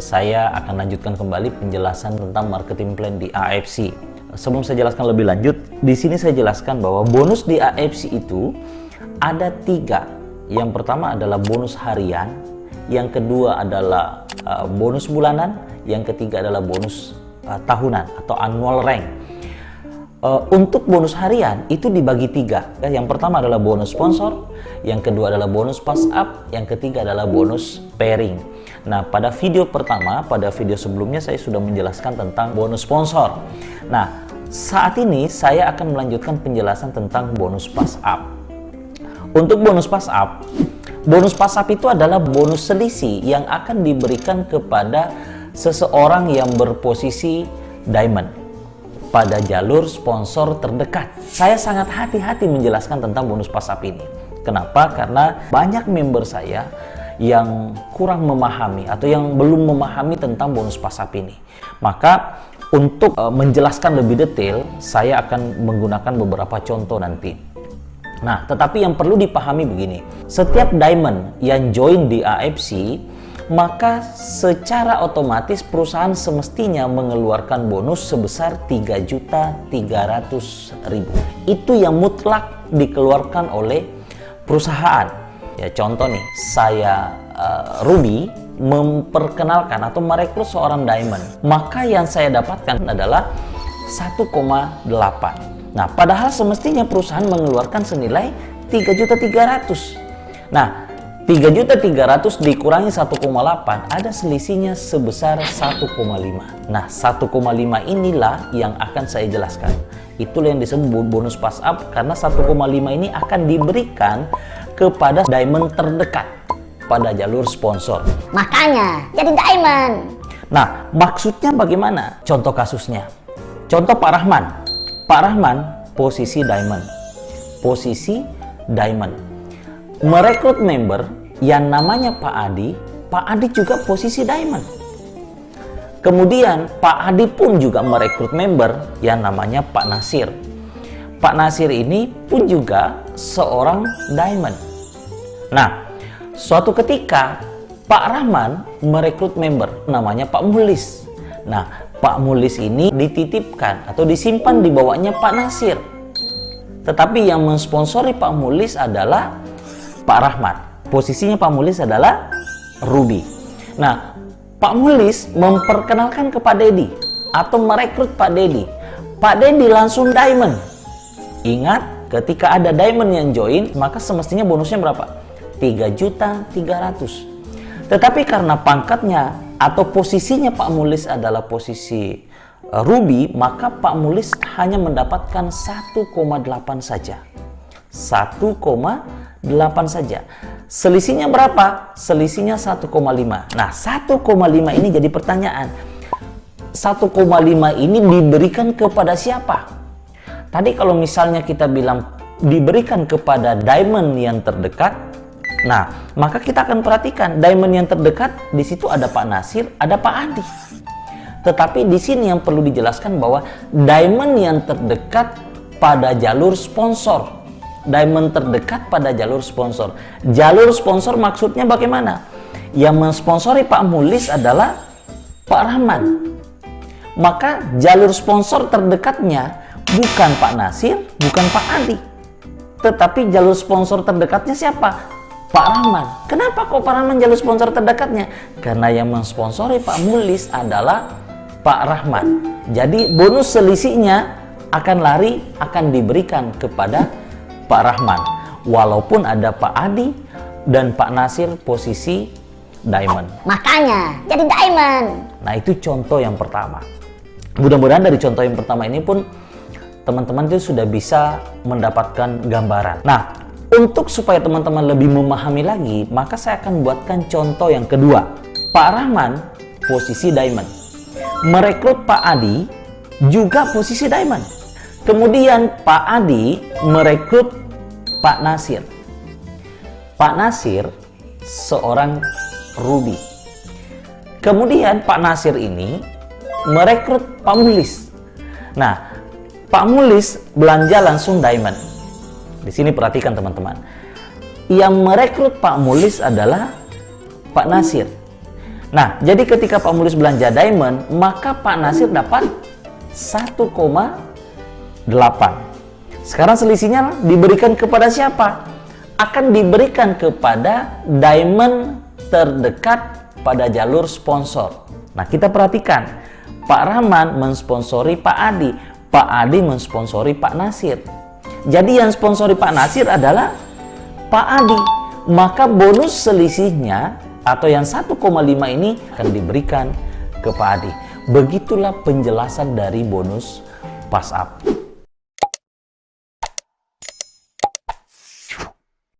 saya akan lanjutkan kembali penjelasan tentang marketing plan di AFC. Sebelum saya jelaskan lebih lanjut, di sini saya jelaskan bahwa bonus di AFC itu ada 3. Yang pertama adalah bonus harian, yang kedua adalah bonus bulanan, yang ketiga adalah bonus tahunan atau annual rank. Untuk bonus harian itu dibagi 3. Yang pertama adalah bonus sponsor, yang kedua adalah bonus pass up, yang ketiga adalah bonus pairing. Nah, pada video pertama, pada video sebelumnya saya sudah menjelaskan tentang bonus sponsor. Nah, saat ini saya akan melanjutkan penjelasan tentang bonus pass up. Untuk bonus pass up itu adalah bonus selisih yang akan diberikan kepada seseorang yang berposisi diamond pada jalur sponsor terdekat. Saya sangat hati-hati menjelaskan tentang bonus pass up ini. Kenapa? Karena banyak member saya yang kurang memahami atau yang belum memahami tentang bonus pass up ini. Maka untuk menjelaskan lebih detail, saya akan menggunakan beberapa contoh nanti. Nah, tetapi yang perlu dipahami begini, setiap diamond yang join di AFC, maka secara otomatis perusahaan semestinya mengeluarkan bonus sebesar 3.300.000. Itu yang mutlak dikeluarkan oleh perusahaan. Ya, contoh nih, saya Ruby memperkenalkan atau merekrut seorang diamond, maka yang saya dapatkan adalah 1,8. Nah, padahal semestinya perusahaan mengeluarkan senilai 3.300.000. Nah, 3.300.000 dikurangi 1,8, ada selisihnya sebesar 1,5. Nah, 1,5 inilah yang akan saya jelaskan. Itulah yang disebut bonus pass up, karena 1,5 ini akan diberikan kepada diamond terdekat pada jalur sponsor. Makanya jadi diamond. Nah, maksudnya bagaimana? Contoh kasusnya. Contoh Pak Rahman. Pak Rahman posisi diamond. Posisi diamond. Merekrut member yang namanya Pak Adi. Pak Adi juga posisi diamond. Kemudian Pak Adi pun juga merekrut member yang namanya Pak Nasir. Pak Nasir ini pun juga seorang diamond. Nah, suatu ketika Pak Rahman merekrut member namanya Pak Mulis. Nah, Pak Mulis ini dititipkan atau disimpan di bawahnya Pak Nasir. Tetapi yang mensponsori Pak Mulis adalah Pak Rahman. Posisinya Pak Mulis adalah Ruby. Nah, Pak Mulis memperkenalkan ke Pak Dedi atau merekrut Pak Dedi. Pak Dedi langsung diamond. Ingat, ketika ada diamond yang join, maka semestinya bonusnya berapa? 3.300.000. Tetapi karena pangkatnya atau posisinya Pak Mulis adalah posisi Ruby, maka Pak Mulis hanya mendapatkan 1,8 saja. 1,8 saja. Selisihnya berapa? Selisihnya 1,5. Nah, 1,5 ini jadi pertanyaan. 1,5 ini diberikan kepada siapa? Tadi kalau misalnya kita bilang diberikan kepada diamond yang terdekat, nah, maka kita akan perhatikan diamond yang terdekat di situ ada Pak Nasir, ada Pak Adi. Tetapi di sini yang perlu dijelaskan bahwa diamond yang terdekat pada jalur sponsor. Diamond terdekat pada jalur sponsor. Jalur sponsor maksudnya bagaimana? Yang mensponsori Pak Mulis adalah Pak Rahman. Maka jalur sponsor terdekatnya bukan Pak Nasir, bukan Pak Adi. Tetapi jalur sponsor terdekatnya siapa? Pak Rahman. Kenapa kok Pak Rahman jalur sponsor terdekatnya? Karena yang mensponsori Pak Mulis adalah Pak Rahman. Jadi bonus selisihnya akan diberikan kepada Pak Rahman. Walaupun ada Pak Adi dan Pak Nasir posisi diamond. Makanya jadi diamond. Nah, itu contoh yang pertama. Mudah-mudahan dari contoh yang pertama ini pun teman-teman itu sudah bisa mendapatkan gambaran. Nah, untuk supaya teman-teman lebih memahami lagi, maka saya akan buatkan contoh yang kedua. Pak Rahman posisi diamond. Merekrut Pak Adi juga posisi diamond. Kemudian Pak Adi merekrut Pak Nasir. Pak Nasir seorang Ruby. Kemudian Pak Nasir ini merekrut Pak Mulis. Nah, Pak Mulis belanja langsung diamond. Di sini perhatikan teman-teman. Yang merekrut Pak Mulis adalah Pak Nasir. Nah, jadi ketika Pak Mulis belanja diamond, maka Pak Nasir dapat 1,8. Sekarang selisihnya diberikan kepada siapa? Akan diberikan kepada diamond terdekat pada jalur sponsor. Nah, kita perhatikan. Pak Rahman mensponsori Pak Adi. Pak Adi mensponsori Pak Nasir. Jadi yang sponsori Pak Nasir adalah Pak Adi. Maka bonus selisihnya atau yang 1,5 ini akan diberikan ke Pak Adi. Begitulah penjelasan dari bonus pass up.